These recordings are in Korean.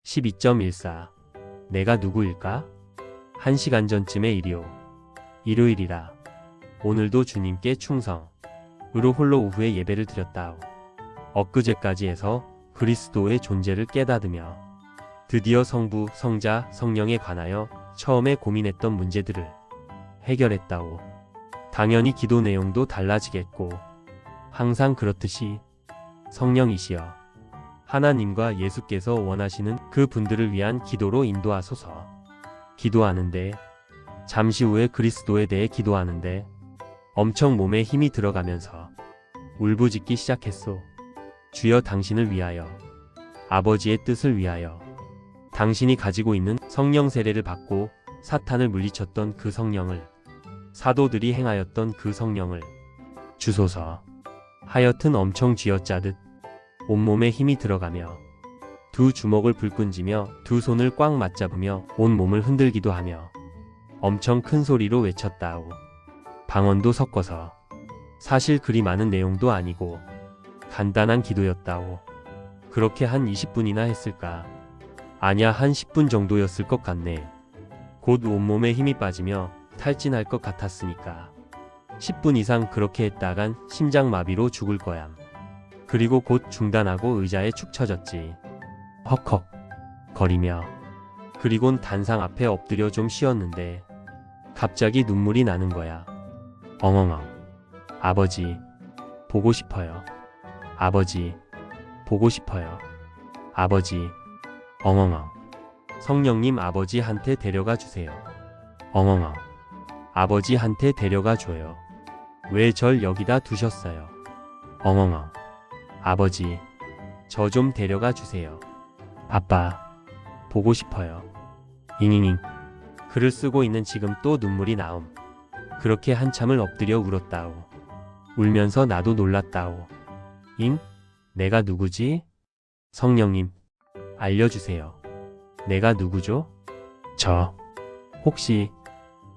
12.14 내가 누구일까? 1시간 전쯤의 일이오. 일요일이라. 오늘도 주님께 충성으로 홀로 오후에 예배를 드렸다오. 엊그제까지 해서 그리스도의 존재를 깨닫으며 드디어 성부, 성자, 성령에 관하여 처음에 고민했던 문제들을 해결했다오. 당연히 기도 내용도 달라지겠고 항상 그렇듯이 성령이시여 하나님과 예수께서 원하시는 그 분들을 위한 기도로 인도하소서. 기도하는데 잠시 후에 그리스도에 대해 기도하는데 엄청 몸에 힘이 들어가면서 울부짖기 시작했소. 주여 당신을 위하여 아버지의 뜻을 위하여 당신이 가지고 있는 성령 세례를 받고 사탄을 물리쳤던 그 성령을 사도들이 행하였던 그 성령을 주소서. 하여튼 엄청 쥐어짜듯 온몸에 힘이 들어가며 두 주먹을 불끈쥐며 두 손을 꽉 맞잡으며 온몸을 흔들기도 하며 엄청 큰 소리로 외쳤다오. 방언도 섞어서. 사실 그리 많은 내용도 아니고 간단한 기도였다오. 그렇게 한 20분이나 했을까? 아냐, 한 10분 정도였을 것 같네. 곧 온몸에 힘이 빠지며 탈진할 것 같았으니까. 10분 이상 그렇게 했다간 심장마비로 죽을 거야. 그리고 곧 중단하고 의자에 축 처졌지. 헉헉 거리며. 그리곤 단상 앞에 엎드려 좀 쉬었는데 갑자기 눈물이 나는 거야. 엉엉엉. 아버지 보고 싶어요. 아버지 보고 싶어요. 아버지. 엉엉엉. 성령님 아버지한테 데려가 주세요. 엉엉엉. 아버지한테 데려가 줘요. 왜 절 여기다 두셨어요? 엉엉엉. 아버지 저 좀 데려가 주세요. 아빠 보고 싶어요. 잉잉잉. 글을 쓰고 있는 지금 또 눈물이 나옴. 그렇게 한참을 엎드려 울었다오. 울면서 나도 놀랐다오. 잉? 내가 누구지? 성령님 알려주세요. 내가 누구죠? 저 혹시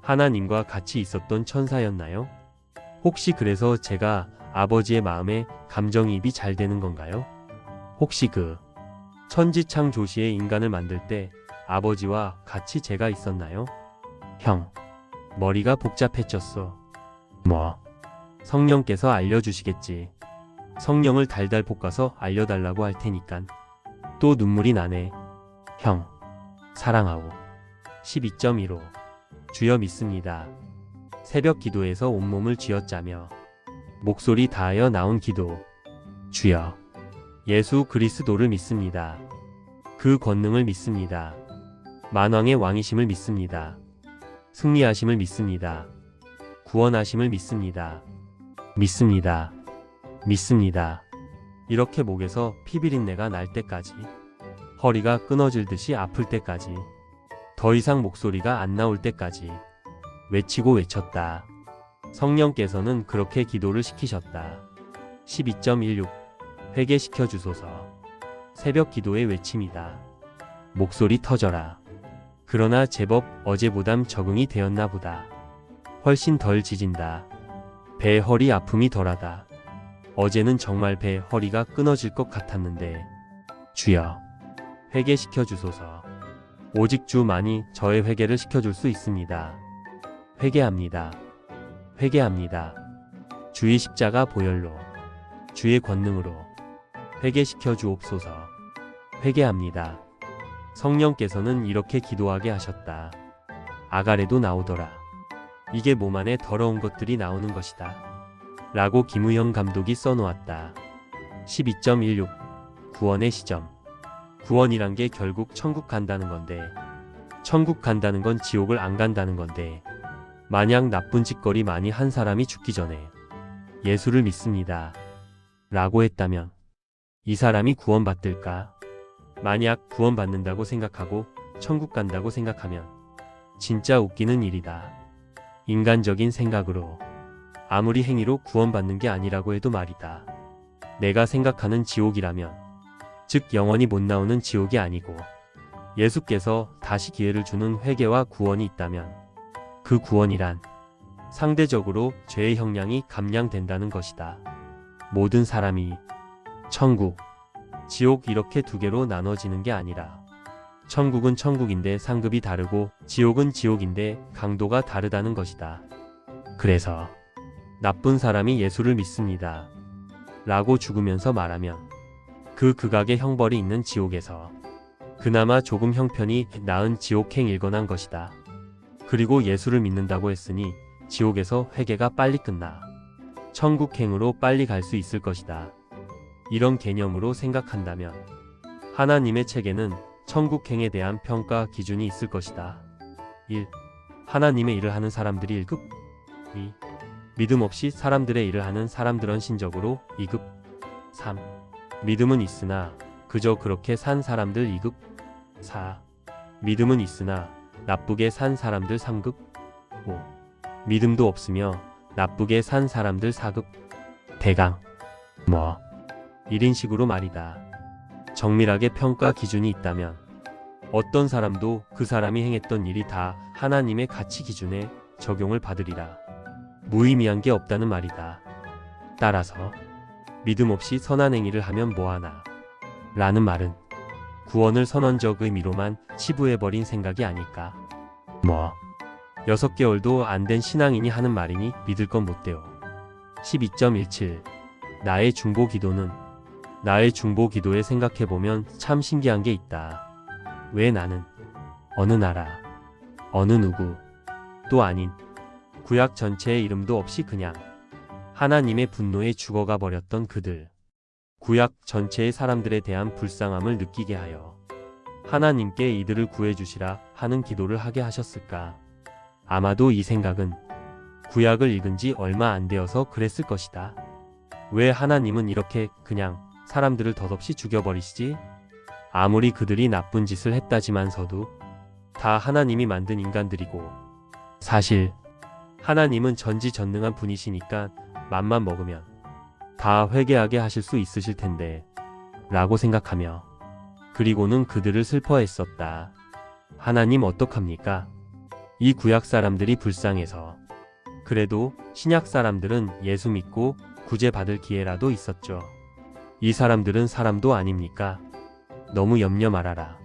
하나님과 같이 있었던 천사였나요? 혹시 그래서 제가 아버지의 마음에 감정이입이 잘 되는 건가요? 혹시 그 천지창조시에 인간을 만들 때 아버지와 같이 제가 있었나요? 형, 머리가 복잡해졌어. 뭐? 성령께서 알려주시겠지. 성령을 달달 볶아서 알려달라고 할 테니깐. 또 눈물이 나네. 형, 사랑하오. 12.15 주여 믿습니다. 새벽 기도에서 온몸을 쥐어짜며 목소리 다하여 나온 기도. 주여, 예수 그리스도를 믿습니다. 그 권능을 믿습니다. 만왕의 왕이심을 믿습니다. 승리하심을 믿습니다. 구원하심을 믿습니다. 믿습니다. 믿습니다. 이렇게 목에서 피비린내가 날 때까지, 허리가 끊어질 듯이 아플 때까지, 더 이상 목소리가 안 나올 때까지 외치고 외쳤다. 성령께서는 그렇게 기도를 시키셨다. 12.16 회개시켜 주소서. 새벽 기도의 외침이다. 목소리 터져라. 그러나 제법 어제보담 적응이 되었나 보다. 훨씬 덜 짖은다. 배 허리 아픔이 덜하다. 어제는 정말 배 허리가 끊어질 것 같았는데 주여 회개시켜 주소서. 오직 주만이 저의 회개를 시켜줄 수 있습니다. 회개합니다. 회개합니다. 주의 십자가 보혈로, 주의 권능으로 회개시켜 주옵소서. 회개합니다. 성령께서는 이렇게 기도하게 하셨다. 아가레도 나오더라. 이게 몸 안에 더러운 것들이 나오는 것이다. 라고 김우영 감독이 써놓았다. 12.16 구원의 시점. 구원이란 게 결국 천국 간다는 건데, 천국 간다는 건 지옥을 안 간다는 건데, 만약 나쁜 짓거리 많이 한 사람이 죽기 전에 예수를 믿습니다. 라고 했다면 이 사람이 구원받을까? 만약 구원받는다고 생각하고 천국 간다고 생각하면 진짜 웃기는 일이다. 인간적인 생각으로 아무리 행위로 구원받는 게 아니라고 해도 말이다. 내가 생각하는 지옥이라면, 즉 영원히 못 나오는 지옥이 아니고 예수께서 다시 기회를 주는 회개와 구원이 있다면 그 구원이란 상대적으로 죄의 형량이 감량된다는 것이다. 모든 사람이 천국, 지옥 이렇게 두 개로 나눠지는 게 아니라 천국은 천국인데 상급이 다르고 지옥은 지옥인데 강도가 다르다는 것이다. 그래서 나쁜 사람이 예수를 믿습니다. 라고 죽으면서 말하면 그 극악의 형벌이 있는 지옥에서 그나마 조금 형편이 나은 지옥행 일궈난 것이다. 그리고 예수를 믿는다고 했으니 지옥에서 회개가 빨리 끝나 천국행으로 빨리 갈 수 있을 것이다. 이런 개념으로 생각한다면 하나님의 책에는 천국행에 대한 평가 기준이 있을 것이다. 1. 하나님의 일을 하는 사람들이 1급. 2. 믿음 없이 사람들의 일을 하는 사람들은 신적으로 2급. 3. 믿음은 있으나 그저 그렇게 산 사람들 2급. 4. 믿음은 있으나 나쁘게 산 사람들 3급. 5. 믿음도 없으며 나쁘게 산 사람들 4급. 대강 1인식으로 말이다. 정밀하게 평가 기준이 있다면 어떤 사람도 그 사람이 행했던 일이 다 하나님의 가치 기준에 적용을 받으리라. 무의미한 게 없다는 말이다. 따라서 믿음 없이 선한 행위를 하면 뭐하나 라는 말은 구원을 선언적 의미로만 치부해버린 생각이 아닐까. 6개월도 안 된 신앙인이 하는 말이니 믿을 건 못 돼요. 12.17 나의 중보 기도는 나의 중보 기도에 생각해보면 참 신기한 게 있다. 왜 나는 어느 나라, 어느 누구 또 아닌 구약 전체의 이름도 없이 그냥 하나님의 분노에 죽어가 버렸던 그들, 구약 전체의 사람들에 대한 불쌍함을 느끼게 하여 하나님께 이들을 구해주시라 하는 기도를 하게 하셨을까? 아마도 이 생각은 구약을 읽은 지 얼마 안 되어서 그랬을 것이다. 왜 하나님은 이렇게 그냥 사람들을 덧없이 죽여버리시지? 아무리 그들이 나쁜 짓을 했다지만서도 다 하나님이 만든 인간들이고 사실 하나님은 전지전능한 분이시니까 맘만 먹으면 다 회개하게 하실 수 있으실 텐데 라고 생각하며 그리고는 그들을 슬퍼했었다. 하나님 어떡합니까? 이 구약 사람들이 불쌍해서 그래도 신약 사람들은 예수 믿고 구제받을 기회라도 있었죠. 이 사람들은 사람도 아닙니까? 너무 염려 말아라.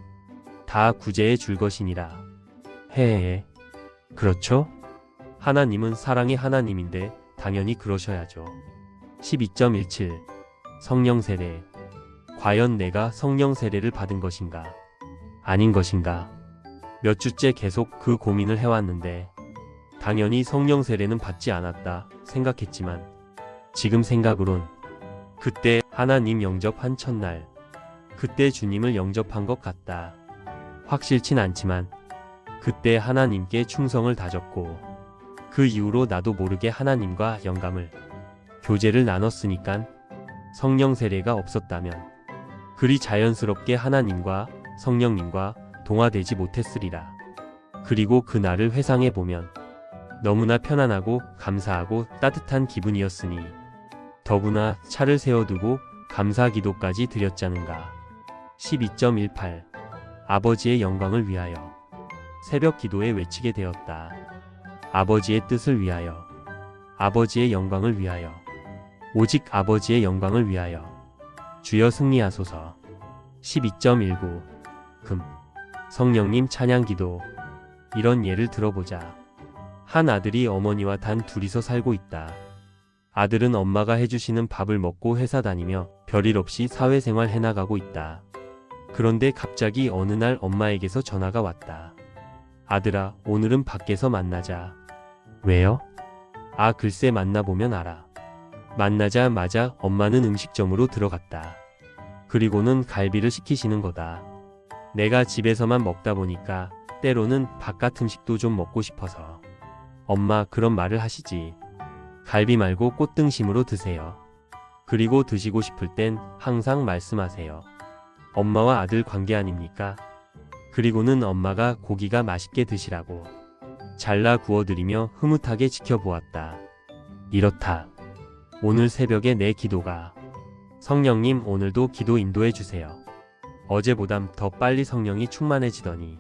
다 구제해 줄 것이니라. 헤헤헤. 그렇죠? 하나님은 사랑의 하나님인데 당연히 그러셔야죠. 12.17 성령 세례. 과연 내가 성령 세례를 받은 것인가? 아닌 것인가? 몇 주째 계속 그 고민을 해왔는데 당연히 성령 세례는 받지 않았다 생각했지만 지금 생각으론 그때 하나님 영접한 첫날 그때 주님을 영접한 것 같다. 확실진 않지만 그때 하나님께 충성을 다졌고 그 이후로 나도 모르게 하나님과 영감을 교제를 나눴으니깐 성령 세례가 없었다면 그리 자연스럽게 하나님과 성령님과 동화되지 못했으리라. 그리고 그날을 회상해보면 너무나 편안하고 감사하고 따뜻한 기분이었으니 더구나 차를 세워두고 감사 기도까지 드렸자는가. 12.18 아버지의 영광을 위하여 새벽 기도에 외치게 되었다. 아버지의 뜻을 위하여 아버지의 영광을 위하여 오직 아버지의 영광을 위하여 주여 승리하소서. 12.19 금 성령님 찬양 기도. 이런 예를 들어보자. 한 아들이 어머니와 단 둘이서 살고 있다. 아들은 엄마가 해주시는 밥을 먹고 회사 다니며 별일 없이 사회생활 해나가고 있다. 그런데 갑자기 어느 날 엄마에게서 전화가 왔다. 아들아, 오늘은 밖에서 만나자. 왜요? 아, 글쎄 만나보면 알아. 만나자마자 엄마는 음식점으로 들어갔다. 그리고는 갈비를 시키시는 거다. 내가 집에서만 먹다 보니까 때로는 바깥 음식도 좀 먹고 싶어서. 엄마, 그런 말을 하시지. 갈비 말고 꽃등심으로 드세요. 그리고 드시고 싶을 땐 항상 말씀하세요. 엄마와 아들 관계 아닙니까? 그리고는 엄마가 고기가 맛있게 드시라고 잘라 구워드리며 흐뭇하게 지켜보았다. 이렇다. 오늘 새벽에 내 기도가 성령님 오늘도 기도 인도해 주세요. 어제보단 더 빨리 성령이 충만해지더니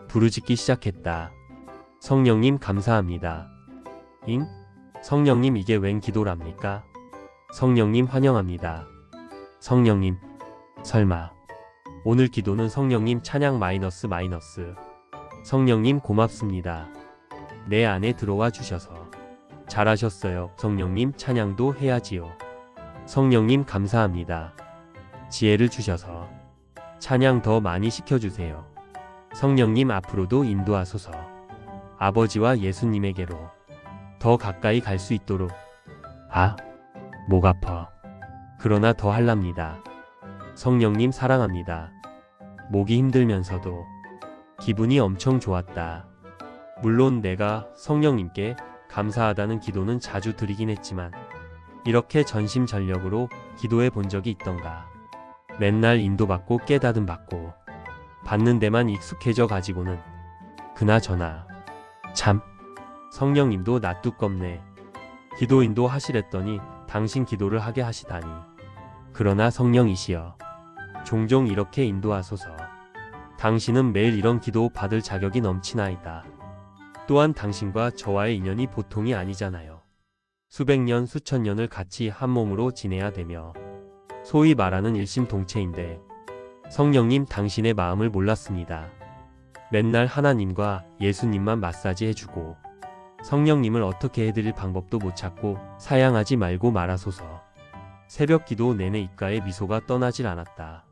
부르짖기 시작했다. 성령님 감사합니다. 잉? 성령님 이게 웬 기도랍니까? 성령님 환영합니다. 성령님 설마 오늘 기도는 성령님 찬양 마이너스. 성령님 고맙습니다. 내 안에 들어와 주셔서 잘하셨어요. 성령님 찬양도 해야지요. 성령님 감사합니다. 지혜를 주셔서 찬양 더 많이 시켜주세요. 성령님 앞으로도 인도하소서. 아버지와 예수님에게로 더 가까이 갈 수 있도록. 아, 목 아파. 그러나 더 할랍니다. 성령님 사랑합니다. 목이 힘들면서도 기분이 엄청 좋았다. 물론 내가 성령님께 감사하다는 기도는 자주 드리긴 했지만 이렇게 전심전력으로 기도해 본 적이 있던가. 맨날 인도받고 깨닫음 받고 받는 데만 익숙해져 가지고는 그나저나 참 성령님도 나 두껍네. 기도 인도 하시랬더니 당신 기도를 하게 하시다니. 그러나 성령이시여 종종 이렇게 인도하소서. 당신은 매일 이런 기도 받을 자격이 넘치나이다. 또한 당신과 저와의 인연이 보통이 아니잖아요. 수백 년 수천 년을 같이 한 몸으로 지내야 되며 소위 말하는 일심동체인데 성령님 당신의 마음을 몰랐습니다. 맨날 하나님과 예수님만 마사지 해주고 성령님을 어떻게 해드릴 방법도 못 찾고 사양하지 말고 말하소서. 새벽 기도 내내 입가에 미소가 떠나질 않았다.